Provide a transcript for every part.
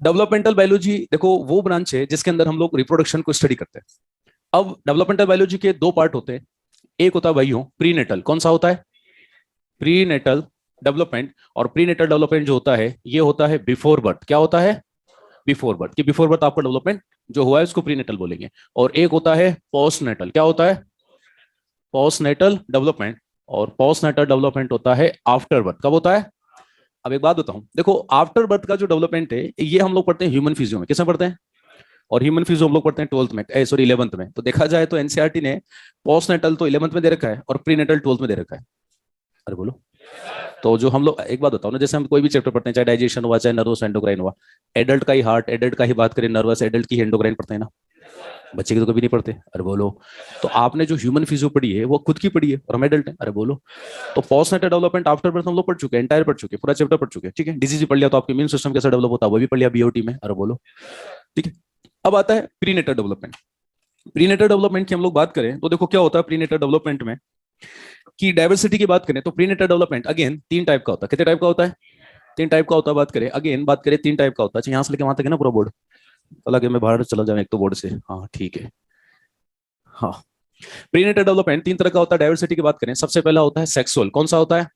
Developmental biology देखो वो branch है जिसके अंदर हम लोग रिप्रोडक्शन को स्टडी करते हैं। अब डेवलपमेंटल बायोलॉजी के दो पार्ट होते हैं। एक होता है भाइयों प्रीनेटल। कौन सा होता है? Prenatal development. और प्रीनेटल डेवलपमेंट जो होता है ये होता है बिफोर बर्थ। क्या होता है? Before birth. कि बिफोर बर्थ आपका डेवलपमेंट जो हुआ है उसको प्रीनेटल बोलेंगे। और एक होता है पोस्टनेटल। क्या होता है? Postnatal development. और पोस्टनेटल डेवलपमेंट होता है आफ्टर बर्थ। कब होता है? अब एक बात बताऊं, देखो आफ्टर बर्थ का जो डेवलपमेंट है ये हम लोग पढ़ते हैं ह्यूमन फिजियो में। किसमें पढ़ते हैं? और ह्यूमन फिजियो हम लोग पढ़ते हैं 12th में, सॉरी 11th में। तो देखा जाए तो एनसीईआरटी ने पोस्टनेटल तो 11th में दे रखा है और प्रीनेटल 12th में दे रखा है। अरे बोलो। तो जो हम लोग, एक बात बताओ ना, जैसे हम कोई भी चैप्टर पढ़ते हैं, चाहे डाइजेशन हुआ चाहे नर्वस एंडोक्राइन हुआ, एडल्ट का ही हार्ट, एडल्ट का ही बात करें नर्वस, एडल्ट की एंडोक्राइन पढ़ते हैं ना। बच्चे की तो कभी नहीं पढ़ते। अरे बोलो। तो आपने जो ह्यूमन फिजियो पढ़ी है वो खुद की पढ़ी है और हम एडल्ट हैं। अरे बोलो। तो पोस्टनेटल डेवलपमेंट आफ्टर बर्थ हम लोग पढ़ चुके हैं, एंटायर पढ़ चुके हैं, पूरा चैप्टर पढ़ चुके हैं। ठीक है, डिजीज भी पढ़ लिया तो आपके इम्यून सिस्टम कैसे डेवलप होता है वो भी पढ़ लिया बीओटी में। अरे बोलो। ठीक है। अब आता है प्रीनेटल डेवलपमेंट। प्रीनेटल डेवलपमेंट की हम लोग बात करें तो देखो क्या होता है प्रीनेटल डेवलपमेंट में, कि डाइवर्सिटी की बात करें तो प्रीनेटल डेवलपमेंट अगेन 3 टाइप का होता है। कितने टाइप का होता है? 3 टाइप का होता है। बात करें अगेन, बात करें 3 टाइप का होता है। अच्छा यहाँ से लेके वहां तक है ना पूरा बोर्ड? हालांकि मैं बाहर चला जाऊँ एक तो बोर्ड से। हाँ ठीक है। हाँ, प्रीनेटल डेवलपमेंट 3 तरह का होता है। डाइवर्सिटी की बात करें, सबसे पहला होता है सेक्सुअल। कौन सा होता है?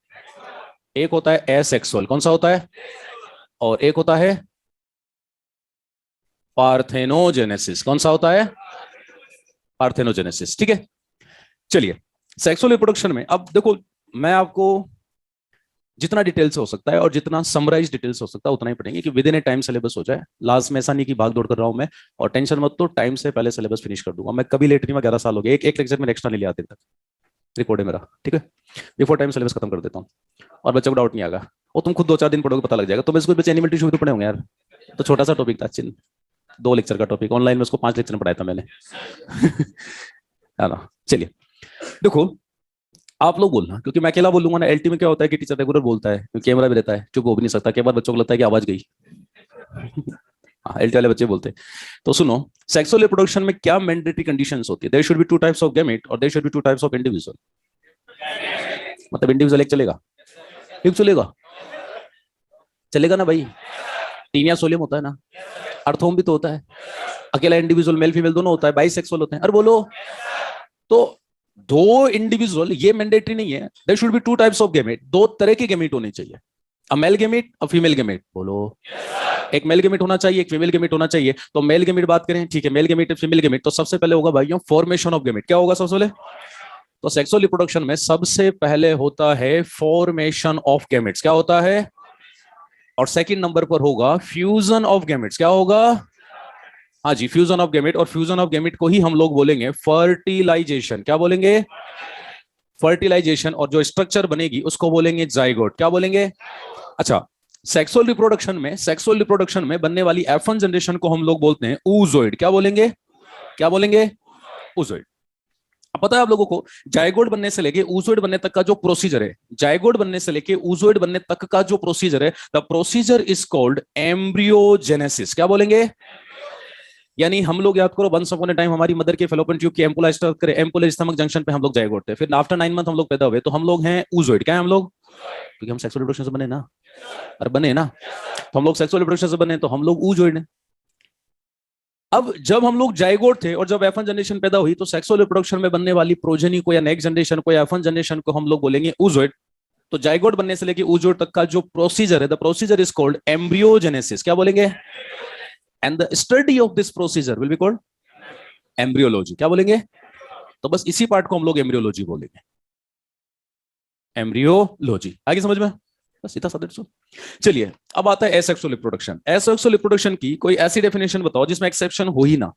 एक होता है एसेक्सुअल। कौन सा होता है? और एक होता है पार्थेनोजेनेसिस। कौन सा होता है? पार्थेनोजेनेसिस। ठीक है। चलिए, सेक्सुअल रिप्रोडक्शन में अब देखो, मैं आपको जितना डिटेल से हो सकता है और जितना समराइज डिटेल से हो सकता है उतना ही पढ़ेंगे कि with in A time syllabus हो जाए। लास्ट में ऐसा नहीं कि भाग दौड़ कर रहा हूं मैं। और टेंशन मत, तो टाइम से पहले सिलेबस फिनिश कर दूंगा मैं। कभी लेट नहीं, मैं 11 साल हो गए, एक लेक्चर में एक्स्ट्रा नहीं लिया दिन तक। रिकॉर्ड है मेरा। ठीक है। बिफोर टाइम सिलेबस खत्म कर देता हूँ और बच्चों को डाउट नहीं आएगा। वो तुम खुद 2-4 दिन पढ़ोगे पता लग जाएगा। तुम्हें इसको बच्चे एनिमल टिश्यू भी तो पढ़े होंगे यार। तो छोटा सा टॉपिक था, 2 लेक्चर का टॉपिक। ऑनलाइन में उसको 5 लेक्चर में पढ़ाया था मैंने। है ना। चलिए देखो, आप लोग बोलना, क्योंकि मैं अकेला बोलूंगा ना। एलटी में क्या होता है कि टीचर रेगुलर बोलता है क्योंकि कैमरा भी रहता है, चुप हो भी नहीं सकता। कई बार बच्चों को लगता है कि आवाज गई। हाँ, एलटी वाले बच्चे बोलते हैं। तो सुनो, सेक्सुअल रिप्रोडक्शन में क्या मैंडेटरी कंडीशंस होती है? There should be 2 types of gamete और there should be 2 types of individual. मतलब इंडिविजुअल एक चलेगा, एक चलेगा, चलेगा ना भाई। टीनिया सोलियम होता है ना, अर्थोम भी तो होता है। अकेला इंडिविजुअल मेल फीमेल दोनों होता है, बाइसेक्सुअल होते हैं। अरे बोलो। तो दो इंडिविजुअल ये मैंडेटरी नहीं है। There should be 2 types of gamete. 2 तरह के गैमेट होने चाहिए। A male gamete, a female gamete. बोलो। एक मेल गैमेट होना चाहिए, एक फीमेल गैमेट होना चाहिए। तो मेल गैमेट बात करें, ठीक है, मेल गैमेट फीमेल गैमेट। तो सबसे पहले होगा भाइयों फॉर्मेशन ऑफ गैमेट। क्या होगा सबसे पहले? तो सेक्सुअल रिप्रोडक्शन में सबसे पहले होता है फॉर्मेशन ऑफ गैमेट्स। क्या होता है? और सेकंड नंबर पर होगा फ्यूजन ऑफ गैमेट्स। क्या होगा? हाँ जी, फ्यूजन ऑफ गैमेट। और फ्यूजन ऑफ गैमेट को ही हम लोग बोलेंगे फर्टिलाइजेशन। क्या बोलेंगे? फर्टिलाइजेशन। और जो स्ट्रक्चर बनेगी उसको बोलेंगे जाइगोट। क्या बोलेंगे? अच्छा, सेक्सुअल रिप्रोडक्शन में बनने वाली F1 जनरेशन को हम लोग बोलते हैं oozoid। क्या बोलेंगे? क्या बोलेंगे? oozoid। अब पता है आप लोगों को, जायगोट बनने से लेके oozoid बनने तक का जो प्रोसीजर है, जायगोट बनने से लेके oozoid बनने तक का जो प्रोसीजर है, the procedure is called embryogenesis. क्या बोलेंगे? यानी हम लोग याद करो, वंस अपॉन ए टाइम हमारी मदर के फेलोपियन ट्यूब की एम्पुला स्टमक जंक्शन पे हम लोग जायगोट थे। फिर आफ्टर 9 मंथ हम लोग पैदा हुए, तो हम लोग हैं oozoid। क्या है हम लोग? क्योंकि हम सेक्सुअल रिप्रोडक्शन से बने ना। अरे बने ना। तो हम लोग सेक्सुअल रिप्रोडक्शन से बने, तो हम लोग oozoid हैं। अब जब हम लोग जाइगोट थे और जब F1 जनरेशन पैदा हुई, तो सेक्सुअल रिप्रोडक्शन में बनने वाली प्रोजेनी को या नेक्स्ट जनरेशन को या F1 जनरेशन को हम लोग बोलेंगे oozoid। तो जाइगोट बनने से लेके oozoid तक का जो प्रोसीजर है, the procedure is called embryogenesis. क्या बोलेंगे? And the study of this procedure will be called embryology. क्या बोलेंगे? तो बस इसी पार्ट को हम लोग एम्ब्रियोलॉजी बोलेंगे। एम्ब्रियोलॉजी आगे समझ में? बस इतना सादा सो। चलिए, अब आता है एसेक्सुअल रिप्रोडक्शन। एसेक्सुअल रिप्रोडक्शन की कोई ऐसी डेफिनेशन बताओ जिसमें एक्सेप्शन हो ही ना।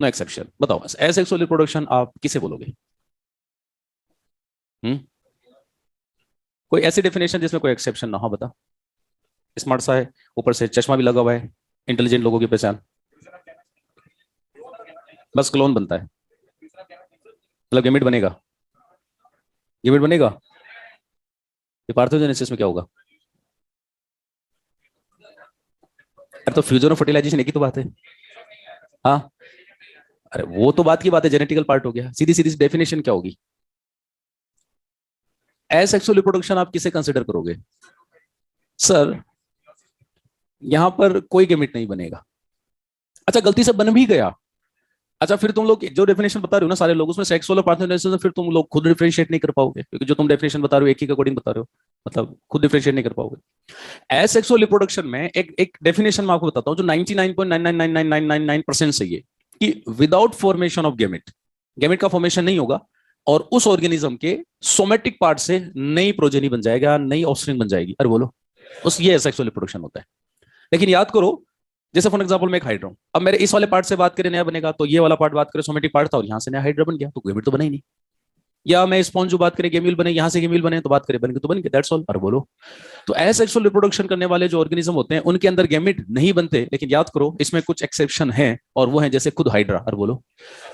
No exception. बताओ बस, एसेक्सुअल रिप्रोडक्शन आप किसे बोलोगे? हम्म, कोई ऐसी डेफिनेशन जिसमें कोई एक्सेप्शन ना हो, बता। स्मार्ट सा है, ऊपर से चश्मा भी लगा हुआ है, इंटेलिजेंट लोगों की पहचान। बस क्लोन बनता है, मतलब गेमिट बनेगा। गेमिट बनेगा। ये पार्थोजेनेसिस में क्या होगा? अरे तो फ्यूजन और फर्टिलाइजेशन एक ही तो बात है। हाँ। अरे वो तो बात की बात है, जेनेटिकल पार्ट हो गया। सीधी सीधी डेफिनेशन क्या होगी? एसेक्सुअल रिप्रोडक्शन आप किसे कंसिडर करोगे? सर यहां पर कोई गैमेट नहीं बनेगा। अच्छा गलती से बन भी गया, अच्छा फिर तुम लोग जो डेफिनेशन बता रहे हो ना सारे लोग, उसमें सेक्सुअल और पार्टनर, फिर तुम लोग खुद डिफरेंशिएट नहीं कर पाओगे, क्योंकि जो तुम डेफिनेशन बता रहे हो एक ही के अकॉर्डिंग बता रहे हो, मतलब खुद डिफरेंशिएट नहीं कर पाओगे। एसेक्सुअल रिप्रोडक्शन में एक डेफिनेशन मैं आपको बताता हूँ जो 99.9999999% सही है, कि without formation of gamete, gamete का फॉर्मेशन नहीं होगा और उस ऑर्गेनिज्म के सोमेटिक पार्ट से नई प्रोजेनी बन जाएगा, नई ऑफस्प्रिंग बन जाएगी। अरे बोलो, उस ये एसेक्सुअल रिप्रोडक्शन होता है। लेकिन याद करो, जैसे फॉर एग्जांपल मैं एक हाइड्रा हूं, अब मेरे इस वाले पार्ट से बात करें नया बनेगा, तो ये वाला पार्ट बात करें सोमेटिक पार्ट था और यहां से नया हाइड्रा बन गया, तो गैमेट तो बना ही नहीं। या मैं स्पॉन्ज जो बात करें गेम्यूल बने, यहां से गेम्यूल बने, तो बात करें बन गए तो बन गए, दैट्स ऑल। और बोलो, तो एसेक्सुअल रिप्रोडक्शन करने वाले जो ऑर्गेनिज्म होते हैं उनके अंदर गैमेट नहीं बनते, लेकिन याद करो इसमें कुछ एक्सेप्शन है, और वो है जैसे खुद हाइड्रा। और बोलो,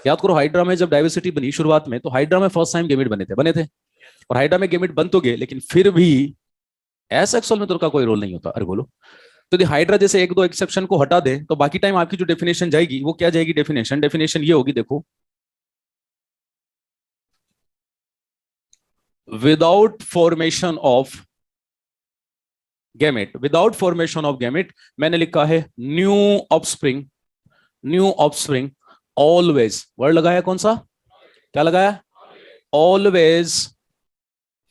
याद करो हाइड्रा में जब डाइवर्सिटी बनी शुरुआत में, तो हाइड्रा में फर्स्ट टाइम गैमेट बने थे, और हाइड्रा में गैमेट बन तो गए, लेकिन फिर भी एसेक्सुअल में तो उनका कोई रोल नहीं होता। अरे बोलो, तो यदि हाइड्रा जैसे एक दो एक्सेप्शन को हटा दे तो बाकी टाइम आपकी जो डेफिनेशन जाएगी वो क्या जाएगी, डेफिनेशन ये होगी, देखो, without formation of gamete, without formation of gamete, मैंने लिखा है new offspring, new offspring always, word लगाया कौन सा, क्या लगाया, always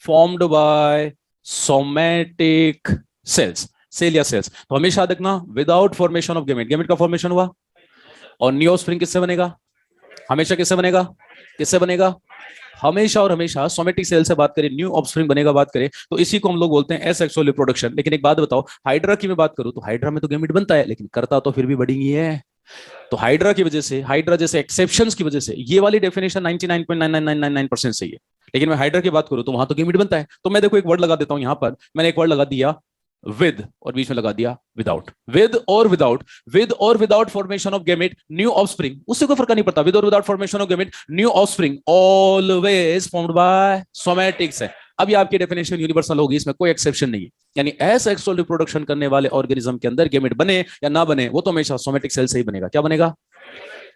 formed by somatic cells, cell या सेल्स। तो हमेशा देखना without formation of gamete, gamete का फॉर्मेशन हुआ, और न्यू ऑफस्प्रिंग किससे बनेगा, हमेशा किससे बनेगा, किससे बनेगा, हमेशा और हमेशा सोमेटिक सेल से बात करें, न्यू ऑफस्प्रिंग बनेगा बात करें, तो इसी को हम लोग बोलते हैं एसेक्सुअल रिप्रोडक्शन। लेकिन एक बात बताओ, हाइड्रा की मैं बात करूं तो हाइड्रा में तो गैमेट बनता है, लेकिन करता तो फिर भी बडिंग ही है। तो हाइड्रा की वजह से, हाइड्रा जैसे एक्सेप्शंस की वजह से ये वाली डेफिनेशन 99.99999% सही है। लेकिन मैं हाइड्रा की बात करूं तो वहां तो गैमेट बनता है, तो मैं देखो एक वर्ड लगा देता हूं, यहां पर मैंने एक वर्ड लगा दिया विद, और बीच में लगा दिया विदाउट, विद और विदाउट, विद और without formation of gamete new offspring, उससे कोई फर्क नहीं पड़ता, विद और without formation of gamete new offspring always formed by somatics है। अब ये आपकी डेफिनेशन यूनिवर्सल होगी, इसमें कोई एक्सेप्शन नहीं है, यानी एसेक्सुअल रिप्रोडक्शन करने वाले ऑर्गेनिज्म के अंदर गैमेट बने या ना बने, वो तो हमेशा सोमेटिक सेल से ही बनेगा। क्या बनेगा,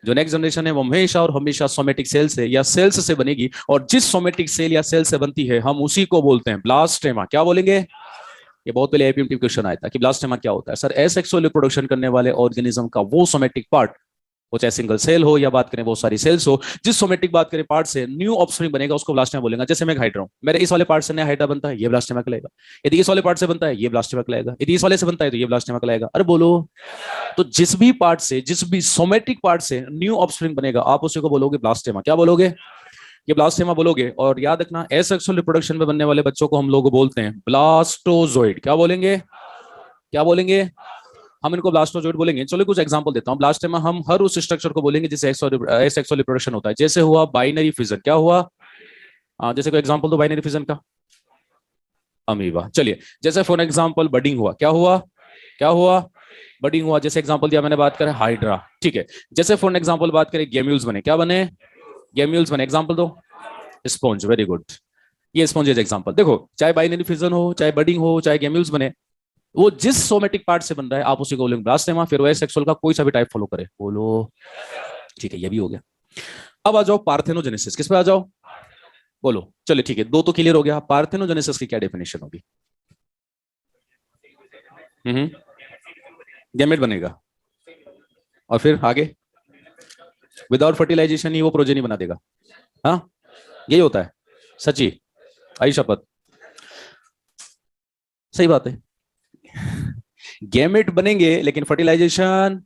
जो नेक्स्ट जनरेशन है वो हमेशा और हमेशा सोमेटिक सेल से या सेल्स से बनेगी, और जिस सोमेटिक सेल या सेल से बनती है हम उसी को बोलते हैं ब्लास्टेमा। क्या बोलेंगे, ये बहुत पहले आईपीएमटी क्वेश्चन आया था कि ब्लास्टेमा क्या होता है सर, एसेक्सुअल रिप्रोडक्शन करने वाले ऑर्गेनिज्म का वो सोमेटिक पार्ट, वो चाहे सिंगल सेल हो या बात करें बहुत सारी सेल्स हो, जिस सोमेटिक बात करें पार्ट से न्यू ऑफस्प्रिंग बनेगा उसको ब्लास्टेमा बोलेगा। जैसे मैं हाइड्रा हूं, मेरे इस वाले पार्ट से नया हाइड्रा बनता है, ये ब्लास्टेमा कहलाएगा, यदि इस वाले पार्ट से बनता है ये ब्लास्टेमा कहलाएगा, यदि इस वाले से बनता है तो ये ब्लास्टेमा कहलाएगा। अरे बोलो, तो जिस भी पार्ट से, जिस भी सोमेटिक पार्ट से न्यू ऑफस्प्रिंग बनेगा आप उसी को बोलोगे ब्लास्टेमा। क्या बोलोगे, ये ब्लास्टेमा बोलोगे। और याद रखना एसेक्सुअल रिप्रोडक्शन में बनने वाले बच्चों को हम लोग बोलते हैं ब्लास्टोजोइड। क्या बोलेंगे, क्या बोलेंगे, हम इनको ब्लास्टोजोइड बोलेंगे। चलो कुछ एग्जांपल देता हूं, ब्लास्टेमा हम हर उस स्ट्रक्चर को बोलेंगे जिसे एसेक्सुअल रिप्रोडक्शन होता है। जैसे हुआ बाइनरी फिजन, क्या हुआ, जैसे कोई एग्जांपल दो बाइनरी फिजन का, अमीबा। चलिए, जैसे फॉर एग्जांपल बडिंग हुआ, क्या हुआ, क्या हुआ, बडिंग हुआ। जैसे एग्जांपल दिया मैंने, बात करें हाइड्रा, ठीक है। जैसे फॉर एग्जांपल बात करें गेम्यूल्स बने, क्या बने, गेम्यूल्स बने। एग्जांपल दो, स्पॉन्ज, वेरी गुड, ये स्पॉन्ज एग्जांपल। देखो चाहे बाइनरी फिजन हो, चाहे बडिंग हो, चाहे गेम्यूल्स बने, वो जिस सोमेटिक पार्ट से बन रहा है आप उसी को बोलेंगे ब्लास्टेमा, फिर वो एसेक्सुअल का कोई सा भी टाइप फॉलो करे, बोलो, ठीक है, ये भी हो गया। अब आ जाओ पार्थेनोजेनेसिस, किस पे आ जाओ, बोलो। चलिए ठीक है, दो तो क्लियर हो गया, पार्थेनोजेनेसिस की क्या डेफिनेशन होगी, गैमेट बनेगा और फिर आगे विदाउट फर्टिलाइजेशन ही वो प्रोजेनी बना देगा, हाँ यही होता है, सची, आई शपथ, सही बात है। गैमेट बनेंगे लेकिन फर्टिलाइजेशन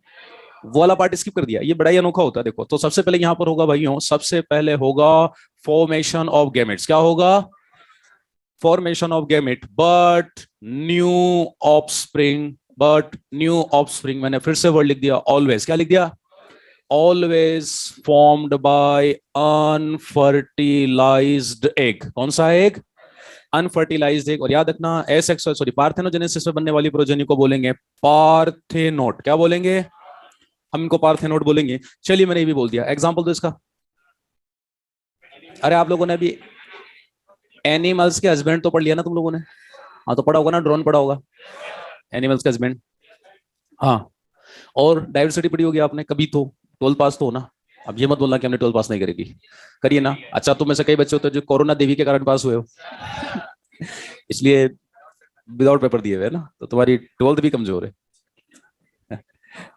वो वाला पार्ट स्किप कर दिया, ये बड़ा ही अनोखा होता है। देखो तो सबसे पहले यहां पर होगा भाइयों, सबसे पहले होगा फॉर्मेशन ऑफ गैमेट्स, क्या होगा, formation of gamete, but new offspring, but new offspring, मैंने फिर से वर्ड लिख दिया ऑलवेज, क्या लिख दिया, always formed bye unfertilised egg. कौन सा एग, अनफर्टिलाइज्ड एग। और याद रखना एसेक्सुअल, सॉरी, पार्थेनोजेनेसिस में बनने वाली प्रोजेनी को बोलेंगे पार्थेनोट। क्या बोलेंगे, हम इनको पार्थेनोट बोलेंगे। चलिए मैंने ये भी बोल दिया, एग्जांपल दो इसका। अरे आप लोगों ने अभी एनिमल्स के हस्बैंड तो पढ़ लिया ना तुम लोगों ने, हाँ तो पढ़ा होगा ना, ड्रोन पढ़ा होगा, एनिमल्स के हस्बैंड, हाँ। और डाइवर्सिटी पढ़ी होगी आपने कभी तो, 12 पास तो हो ना। अब ये मत बोलना कि हमने 12 पास नहीं करेगी, करिए ना। अच्छा तुम में से कई बच्चे होते हैं जो कोरोना देवी के कारण पास हुए हो इसलिए विदाउट पेपर दिए हुए ना, तो तुम्हारी 12th भी कमजोर है।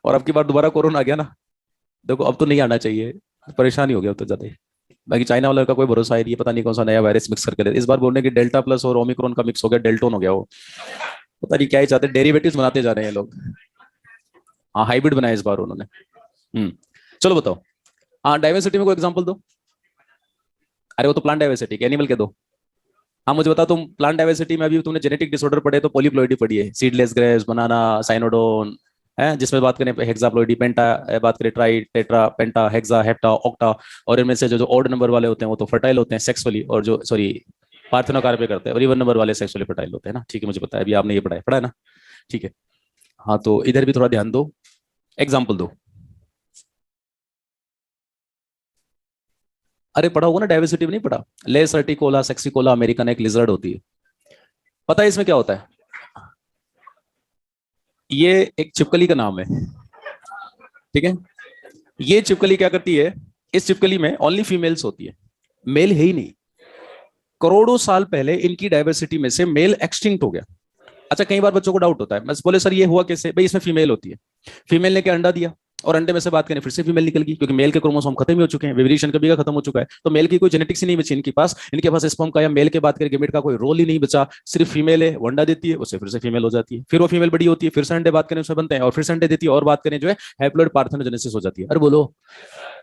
और अब की बार दोबारा कोरोना आ गया ना, देखो अब तो नहीं आना चाहिए, परेशानी हो गया अब तो ज्यादा ही। बाकी चाइना वाला का कोई भरोसा ही नहीं है, पता नहीं कौन सा नया वायरस मिक्स करके इस बार बोलने की डेल्टा प्लस और ओमिक्रॉन का मिक्स हो गया, डेल्टोन हो गया वो, पता नहीं क्या ही चाहते, डेरिवेटिव्स बनाते जा रहे हैं लोग। हाँ हाइब्रिड बनाया इस बार उन्होंने। चलो बताओ। हाँ डाइवर्सिटी में कोई एग्जांपल दो। अरे वो तो प्लांट डाइवर्सिटी एनिमल के दो। हाँ मुझे बताओ, तुम प्लांट डाइवर्सिटी में अभी तुमने जेनेटिक डिसऑर्डर पढ़े तो पॉलीप्लॉइडी पढ़ी है, सीडलेस ग्रेप्स, बनाना, साइनोडोन है, जिसमें बात करें हेक्साप्लॉइडी, पेंटा, बात करें ट्राई, टेट्रा, पेंटा, हेक्सा, हेप्टा, ऑक्टा, और इनमें से जो जो ऑड नंबर वाले होते हैं वो तो फर्टाइल होते हैं सेक्सुअली, और जो सॉरी पार्थेनोकार्य पे करते हैं, और इवन नंबर वाले सेक्सुअली फर्टाइल होते हैं ना, ठीक है मुझे पता है, अभी आपने ये पढ़ा है ना, ठीक है। हाँ तो इधर भी थोड़ा ध्यान दो, एग्जाम्पल दो। अरे पढ़ा होगा ना, डाइवर्सिटी में नहीं पढ़ा, लेस रेटिकोला, सेक्सिकोला अमेरिकन एक लिजर्ड होती है, पता है इसमें क्या होता है? ये एक छिपकली का नाम है, ठीक है। ये छिपकली क्या करती है, इस छिपकली में ओनली फीमेल्स होती है, मेल है ही नहीं। करोड़ों साल पहले इनकी डाइवर्सिटी में से मेल एक्सटिंक्ट हो गया। अच्छा कई बार बच्चों को डाउट होता है, मैं बोले सर ये हुआ कैसे, भाई इसमें फीमेल होती है, फीमेल ने क्या अंडा दिया, और अंडे में से बात करें फिर से फीमेल निकल गई, क्योंकि मेल के क्रोमोसोम खत्म ही हो चुके हैं, वेरिएशन कभी का खत्म हो चुका है, तो मेल की कोई जेनेटिक्स ही नहीं बची इनके पास, इनके पास स्पर्म का या मेल के बात करें गेमेट का कोई रोल ही नहीं बचा, सिर्फ फीमेल है, वो अंडा देती है, उससे फिर से फीमेल हो जाती है, फिर वो फीमेल बड़ी होती है, फिर से अंडे बात करें उसमें बनते हैं, और फिर से अंडे देती है, और बात करें जो है हैप्लॉइड पार्थेनोजेनेसिस हो जाती है। अरे बोलो,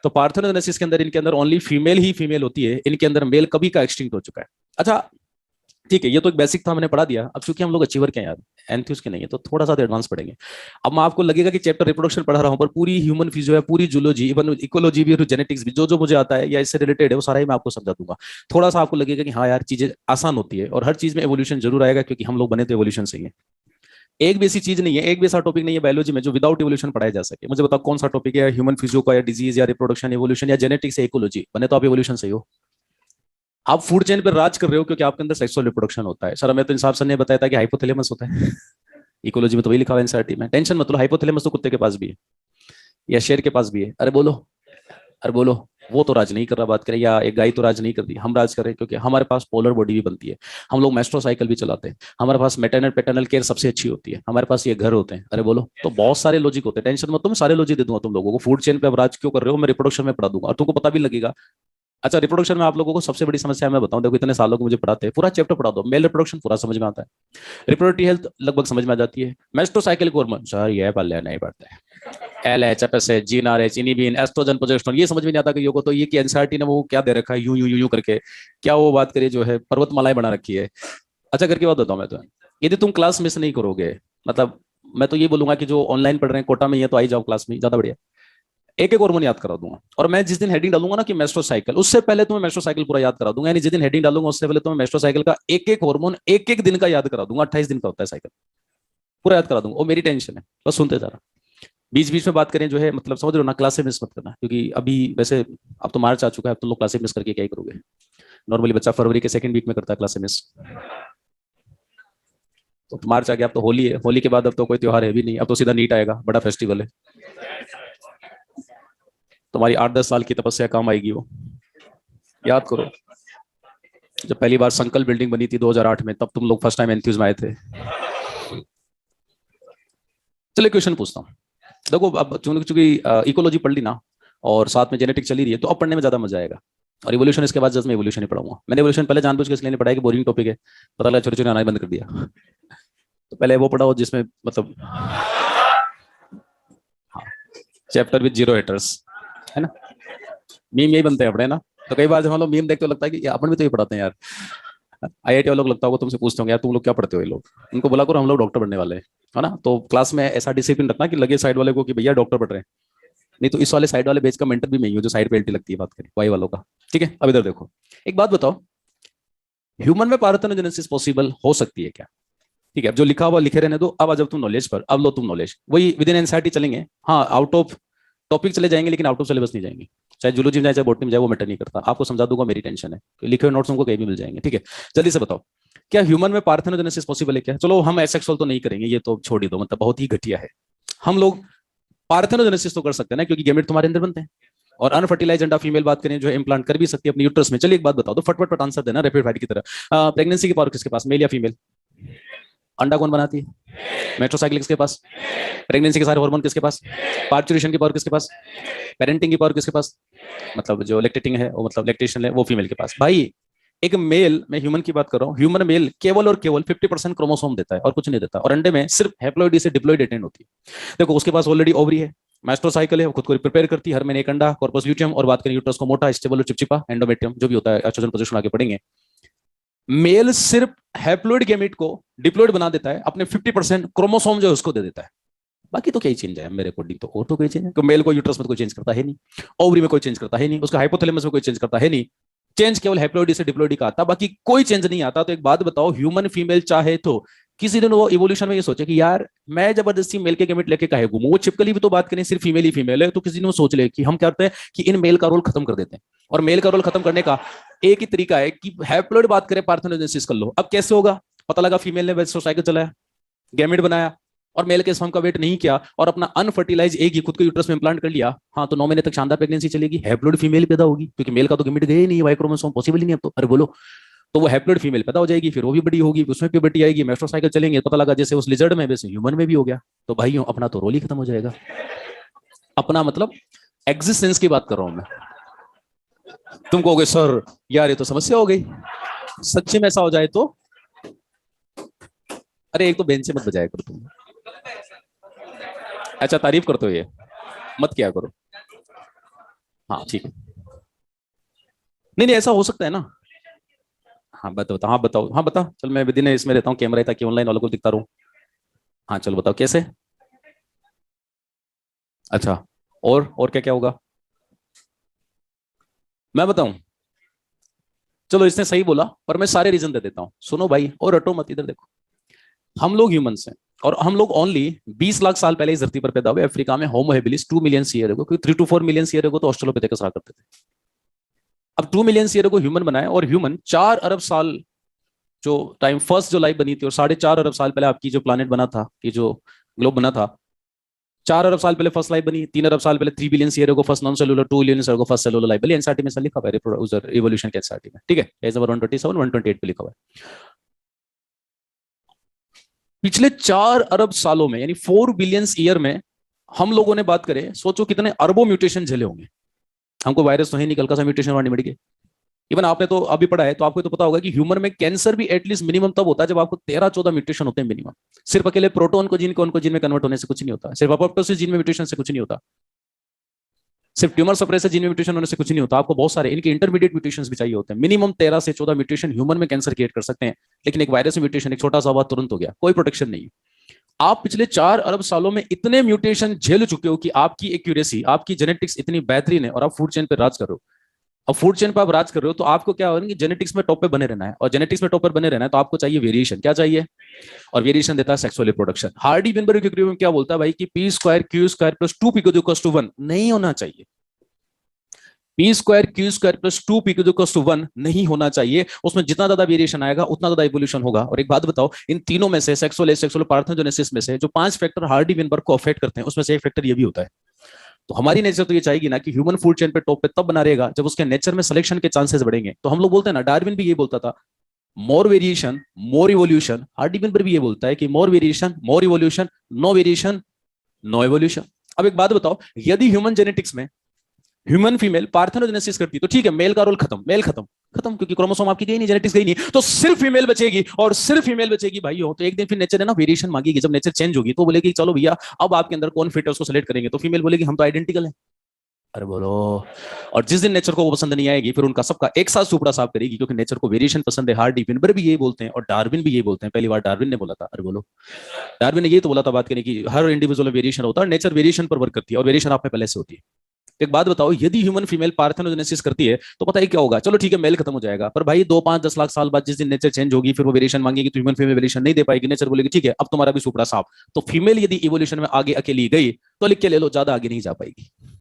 तो पार्थेनोजेनेसिस के अंदर इनके अंदर ओनली फीमेल ही फीमेल होती है, इनके अंदर मेल कभी का एक्सटिंक्ट हो चुका है। अच्छा ठीक है, ये तो एक बेसिक था मैंने पढ़ा दिया, अब चूंकि हम लोग अचीवर के हैं यार, एंथ्यूज के नहीं है, तो थोड़ा सा एडवांस पढ़ेंगे। अब मैं आपको लगेगा कि चैप्टर रिप्रोडक्शन पढ़ा रहा हूं, पर पूरी ह्यूमन फिजियो है, पूरी जूलॉजी, इवन इकोलॉजी भी और जेनेटिक्स भी, जो जो मुझे आता है या इससे रिलेटेड है वो सारा ही मैं आपको समझा दूंगा। थोड़ा सा आपको लगेगा कि हाँ यार चीजें आसान होती है, और हर चीज में एवोल्यूशन जरूर आएगा, क्योंकि हम लोग बने तो एवोल्यूशन से ही है। एक भी ऐसी चीज नहीं है, एक भी ऐसा टॉपिक नहीं है बायोलॉजी में जो विदाउट एवोल्यूशन पढ़ाया जा सके। मुझे बताओ कौन सा टॉपिक है ह्यूमन फिजियो का, या डिजीज, या रिप्रोडक्शन, एवोल्यूशन, या जेनेटिक्स, या इकोलॉजी, बने तो आप एवोल्यूशन से ही हो। आप फूड चेन पर राज कर रहे हो क्योंकि आपके अंदर सेक्सुअल रिप्रोडक्शन होता है। सर हमें तो इंसाफ सर ने बताया था कि हाइपोथैलेमस होता है, इकोलॉजी में तो वही लिखा हुआ है एनसीईआरटी में, टेंशन मत लो, हाइपोथैलेमस तो कुत्ते के पास भी है या शेर के पास भी है। अरे बोलो, अरे बोलो, वो तो राज नहीं कर रहा, बात करें, या एक गाय तो राज नहीं कर रही, हम राज कर रहे हैं, क्योंकि हमारे पास पोलर बॉडी भी बनती है, हम लोग मेस्ट्रोसाइकिल भी चलाते हैं, हमारे पास मेटरनल पेटर्नल केयर सबसे अच्छी होती है, हमारे पास ये घर होते हैं। अरे बोलो, तो बहुत सारे लॉजिक होते हैं, टेंशन मत, तो मैं सारे लॉजिक दे दूंगा तुम लोगों को, फूड चेन पे अब राज क्यों कर रहे हो मैं रिप्रोडक्शन में पढ़ा दूंगा, और तुमको पता भी लगेगा। अच्छा रिप्रोडक्शन में आप लोगों को सबसे बड़ी समस्या मैं बताऊं, देखो इतने सालों को मुझे पढ़ाते हैं, पूरा चैप्टर पढ़ा दो, मेल रिप्रोडक्शन पूरा समझ में आता है, रिप्रोडक्टिव हेल्थ लगभग समझ में आ जाती है, मेस्ट्रोसाइकिल को सर ये पल्ले नहीं पड़ता है, L H F S H gene R H inhibin oestrogen progesterone, ये समझ में नहीं आता कि को, तो ये कि एनसीईआरटी ने वो क्या दे रखा है, यूं यूं यूं यूं करके, क्या वो बात करिए जो है पर्वतमालाएं बना रखी है। अच्छा करके बात बताऊं मैं तो, यदि तुम क्लास मिस नहीं करोगे, मतलब मैं तो ये बोलूंगा कि जो ऑनलाइन पढ़ रहे हैं कोटा में, ये तो आई जाओ क्लास में, ज्यादा बढ़िया, एक एक हार्मोन याद करा दूंगा, और मैं जिस दिन हेडिंग डालूंगा ना कि मेस्ट्रोसाइकिल, उससे पहले तुम्हें मेस्ट्रोसाइकिल पूरा याद करा दूंगा, यानी जिस दिन हेडिंग डालूंगा उससे पहले तुम्हें मेस्ट्रोसाइकिल का एक एक हार्मोन एक एक दिन का याद करा दूंगा, 28 दिन का होता है साइकिल, पूरा याद करा दूंगा, वो मेरी टेंशन है, बस सुनते जा रहा। बीच बीच में बात करें जो है, मतलब समझ रहे हो ना, क्लासे मिस मत करना, क्योंकि अभी वैसे अब तो मार्च आ चुका है, अब तुम लोग क्लासे मिस करके क्या ही करोगे, नॉर्मली बच्चा फरवरी के सेकंड वीक में करता है क्लासे मिस, तो मार्च आ गया, अब तो होली है, होली के बाद अब तो कोई त्योहार है भी नहीं, अब तो सीधा नीट आएगा, बड़ा फेस्टिवल है, तुम्हारी 8-10 साल की तपस्या काम आएगी वो, याद करो। जब पहली बार संकल्प बिल्डिंग बनी थी 2008 में, तब तुम लोग फर्स्ट टाइम एंथ्यूज में आए थे। चलिए क्वेश्चन पूछता हूँ, देखो अब चूंकि इकोलॉजी पढ़ ली ना, और साथ में जेनेटिक चली रही है, तो अब पढ़ने में ज्यादा मजा आएगा, और इवोल्यूशन इसके बाद जस्ट मैं इवोल्यूशन ही पढ़ाऊंगा। मैंने इवोल्यूशन पहले जानबूझ के इसलिए नहीं पढ़ाया कि बोरिंग टॉपिक है, पता लगा छोटे छोटे आना बंद कर दिया, तो पहले वो पढ़ाओ जिसमें मतलब, हाँ, चैप्टर विद जीरो हेटर्स, है ना, मीम यही बनते हैं अपने ना, तो कई बार जब हम लोग मीम देखते हो लगता है कि अपन भी तो ये पढ़ाते हैं यार, आईआईटी वालों को लगता होगा, तुमसे पूछते होंगे यार तुम लोग क्या पढ़ते हो, ये लोग, उनको बोला करो हम लोग डॉक्टर बनने वाले हैं, है ना, तो क्लास में ऐसा डिसिप्लिन रखना कि लगे साइड वाले को कि भैया डॉक्टर पढ़ रहे हैं, नहीं तो इस वाले साइड वाले बेच का मेंटर भी मैं ही हूँ जो साइड पे एल्टी लगती है, बात करें वाई वालों का, ठीक है। अब इधर देखो, एक बात बताओ, ह्यूमन में पार्थेनोजेनेसिस पॉसिबल हो सकती है क्या? ठीक है, अब जो लिखा हुआ लिखे रहने दो, अब आ जाओ तुम नॉलेज पर, अब लो तुम नॉलेज, वही विद इन एनसीईआरटी चलेंगे, हाँ आउट ऑफ टॉपिक चले जाएंगे, लेकिन आउट ऑफ सिलेबस नहीं जाएंगे, चाहे जूलॉजी में जाए चाहे बॉटनी में जाए, वो मैटर नहीं करता, आपको समझा दूंगा, मेरी टेंशन है कि लिखे हुए नोट्स उनको कहीं भी मिल जाएंगे, ठीक है। जल्दी से बताओ, क्या ह्यूमन में पार्थेनोजेनेसिस पॉसिबल है क्या? चलो हम एसेक्सुअल तो नहीं करेंगे, ये तो छोड़ ही दो, मतलब बहुत ही घटिया है, हम लोग पार्थेनोजेनेसिस तो कर सकते हैं ना, क्योंकि गेमेट तुम्हारे अंदर बनते हैं, और अनफर्टिलाइज अंडा फीमेल बात करें जो है इम्प्लांट कर भी सकती है अपनी यूट्रस में। चलिए एक बात बताओ, तो फटफट आंसर देना रैपिड फायर की तरह, प्रेगनेंसी की पावर किसके पास, मेल या फीमेल? अंडा कौन बनाती है? मेट्रोसाइकिल किसके पास? प्रेगनेंसी के सारे हार्मोन किसके पास? पार्चुरेशन की पावर किसके पास? पेरेंटिंग की पावर किसके पास? मतलब जो लैक्टेटिंग है, वो मतलब लैक्टेशन है, वो फीमेल के पास। भाई एक मेल, मैं ह्यूमन की बात कर रहा हूँ, ह्यूमन मेल केवल और केवल 50% क्रोमोसोम देता है और कुछ नहीं देता, और अंडे में सिर्फ हैप्लोइड से डिप्लॉइड अटेंड होती है। देखो उसके पास ऑलरेडी ओवरी है, मास्टोसाइकिल है, वो खुद को प्रिपेयर करती है, हर महीने एक अंडा, कॉर्पस ल्यूटियम, और बात करें यूट्रस को मोटा, स्टेबल और चिपचिपा, एंडोमेट्रियम, जो भी होता है, एस्ट्रोजन पोजीशन आगे पढ़ेंगे। मेल सिर्फ हैप्लोइड गैमेट को डिप्लॉइड बना देता है, अपने 50% क्रोमोसोम जो है उसको दे देता है। बाकी तो क्या ही चेंज है मेरे अकॉर्डिंग, तो और तो कोई चेंज है? तो मेल को यूट्रस में कोई चेंज करता है नहीं, ओवरी में कोई चेंज करता है नहीं, उसका हाइपोथैलेमस में कोई चेंज करता है नहीं। चेंज केवल हैप्लोइड से डिप्लोइड का आता, बाकी कोई चेंज नहीं आता। तो एक बात बताओ, ह्यूमन फीमेल चाहे तो किसी दिन वो इवोल्यूशन में ये सोचे कि यार मैं जबरदस्ती मेल के गैमेट लेके काहे घूमूं, वो चिपकली भी तो बात करें सिर्फ फीमेल ही फीमेल है, तो किसी दिन वो सोच ले कि हम क्या करते हैं कि इन मेल का रोल खत्म कर देते हैं। और मेल का रोल खत्म करने का एक ही तरीका है कि हैप्लोइड बात करें, पार्थेनोजेनेसिस कर लो। अब कैसे होगा? पता लगा फीमेल ने वेस्ट्रोसाइकिल चलाया, गैमेट बनाया, और मेल के स्पर्म का वेट नहीं किया, और अपना अनफर्टिलाइज एग ही खुद को यूट्रस में इंप्लांट कर लिया, हाँ तो 9 महीने तक शानदार प्रेगनेंसी चलेगी, हैप्लोइड फीमेल पैदा होगी, क्योंकि मेल का तो गैमेट गया ही नहीं, वाई क्रोमोसोम पॉसिबल ही नहीं अब तो। अरे बोलो, तो वो हैप्लोइड फीमेल पैदा हो जाएगी, फिर वो भी बड़ी होगी, उसमें प्यूबर्टी आएगी, मेस्ट्रोसाइकिल चलेंगे, पता लगा जैसे उस लिजर्ड में वैसे ह्यूमन में भी हो गया। तो भाई अपना तो रोल ही खत्म हो जाएगा। अपना मतलब एग्जिस्टेंस की बात कर रहा हूं मैं। तुम कहोगे सर यार ये तो समस्या हो गई, सच्ची में ऐसा हो जाए तो? अरे एक तो बेंच से मत बजाया करो तुम, अच्छा तारीफ करते हो ये, मत किया करो। हाँ ठीक है, नहीं नहीं ऐसा हो सकता है ना। हाँ बताओ, हाँ बताओ, हाँ बता, चल मैं विदिन इसमें रहता हूँ कैमरा, ताकि ऑनलाइन वालों को दिखता रहूँ। हाँ चलो बताओ कैसे। अच्छा, और क्या क्या होगा? मैं बताऊं? चलो इसने सही बोला, पर मैं सारे रीजन दे देता हूँ, सुनो भाई और रटो मत, इधर देखो। हम लोग ह्यूमंस हैं, और हम लोग ओनली 20 लाख साल पहले इस धरती पर पैदा हुए, अफ्रीका में, होमो हेबिलिस 2 मिलियन ईयर एगो, क्योंकि 3 to 4 मिलियन ईयर एगो तो ऑस्ट्रेलोपिथेकस रहा करते थे। अब 2 मिलियन ईयर एगो ह्यूमन बनाए, और ह्यूमन 4 अरब साल जो टाइम फर्स्ट जो लाइफ बनी थी, और 4.5 अरब साल पहले आपकी जो प्लानिट बना था, कि जो ग्लोब बना था, 4 अरब साल पहले फर्स्ट लाइफ बनी, 3 अरब साल पहले 3 बिलियन ईयर को first non cellular, 2 billion year को फर्स्ट सेलुलर लाइफ बनी। एनसीईआरटी में लिखा हुआ है, इवोल्यूशन के एनसीईआरटी में, ठीक है, पेज नंबर 127 128 पे लिखा हुआ है। पिछले 4 अरब सालों में, यानी 4 बिलियन ईयर में, हम लोगों ने बात करें, सोचो कितने अरबों म्यूटेशन झेले होंगे। हमको वायरस तो है नहीं, हल्का सा म्यूटेशन वाली मिट गई। इवन आपने तो अभी पढ़ा है, तो आपको तो पता होगा कि ह्यूमन में कैंसर भी एटलीस्ट मिनिमम तब होता है जब आपको 13-14 म्यूटेशन होते हैं मिनिमम। सिर्फ अकेले प्रोटोन को जीन को उनको जीन में कन्वर्ट होने से कुछ नहीं होता, सिर्फ अपोप्टोसिस जीन में म्यूटेशन से कुछ नहीं होता, सिर्फ ट्यूमर सप्रेसर जीन में म्यूटेशन होने से कुछ नहीं होता, आपको बहुत सारे इनके इंटरमीडिएट म्यूटेशंस भी चाहिए होते हैं। मिनिमम 13 से 14 म्यूटेशन ह्यूमन में कैंसर क्रिएट कर सकते हैं। लेकिन एक वायरस म्यूटेशन, एक छोटा सा हुआ तुरंत हो गया, कोई प्रोटेक्शन नहीं। आप पिछले 4 अरब सालों में इतने म्यूटेशन झेल चुके हो कि आपकी एक्यूरेसी, आपकी जेनेटिक्स इतनी बेहतरीन है, और आप फूड चेन पे राज कर रहे हो। अब फूड चेन पर आप राज कर रहे हो, तो आपको क्या होगा कि जेनेटिक्स में टॉप पे बने रहना है, और जेनेटिक्स में टॉप पर बने रहना है तो आपको चाहिए वेरिएशन। क्या चाहिए? और वेरिएशन देता है सेक्सुअल रिप्रोडक्शन। हार्डी विनबर्ग के क्रियो में क्या बोलता है भाई कि P square Q square plus 2 P two 1 नहीं होना चाहिए। P square Q square plus 2 P two 1 नहीं होना चाहिए। उसमें जितना ज्यादा वेरिएशन आएगा उतना ज्यादा इवोल्यूशन होगा। और एक बात बताओ, इन तीनों में से, सेक्सुअल एसेक्सुअल पार्थेनोजेनेसिस में से, जो 5 फैक्टर हार्डी विनबर्ग को अफेक्ट करते हैं, उसमें से एक फैक्टर ये भी होता है। तो हमारी नेचर तो ये चाहेगी ना कि ह्यूमन फूड चेन पे टॉप पे तब बना रहेगा जब उसके नेचर में सिलेक्शन के चांसेस बढ़ेंगे। तो हम लोग बोलते हैं ना, डार्विन भी ये बोलता था, more variation more evolution. Hardy पर भी ये बोलता है कि more variation more evolution, no variation no evolution. अब एक बात बताओ, यदि ह्यूमन जेनेटिक्स में ह्यूमन फीमेल पार्थेनोजेनेसिस करती तो ठीक है, मेल का रोल खत्म, मेल खत्म खत्म, क्योंकि क्रोमोसोम आपकी गई नहीं, जेनेटिक्स गई नहीं, तो सिर्फ फीमेल बचेगी, और सिर्फ फीमेल बचेगी भाई हो। तो एक दिन फिर नेचर है ना वेरिएशन मांगेगी, जब नेचर चेंज होगी तो बोलेगी चलो भैया अब आपके अंदर कौन फिट है उसको सेलेक्ट करेंगे, तो फीमेल बोलेगी हम तो आइडेंटिकल है। अरे बोलो। और जिस दिन नेचर को वो पसंद नहीं आएगी, फिर उनका सबका एक साथ सुपड़ा साफ करेगी, क्योंकि नेचर को वेरिएशन पसंद है। हार्डी विनबर भी ये बोलते हैं, और डार्विन भी ये बोलते हैं। पहली बार डार्विन ने बोला था, अरे बोलो, डार्विन ने ये तो बोला था बात करने की, हर इंडिविजुअल वेरिएशन होता है, नेचर वेरिएशन पर वर्क करती है, और वेरिएशन आप में पहले से होती है। एक बात बताओ, यदि ह्यूमन फीमेल पार्थेनोजेनेसिस करती है तो पता है क्या होगा? चलो ठीक है, मेल खत्म हो जाएगा, पर भाई 2, 5, 10 लाख साल बाद जिस दिन नेचर चेंज होगी, फिर वो वेरिएशन मांगेगी, तो ह्यूमन फीमेल वेरिएशन नहीं दे पाएगी। नेचर बोलेगी ठीक है अब तुम्हारा भी सुपड़ा साफ। तो फीमेल यदि इवोल्यूशन में आगे अकेली गई तो लिख के ले लो, ज्यादा आगे नहीं जा पाएगी।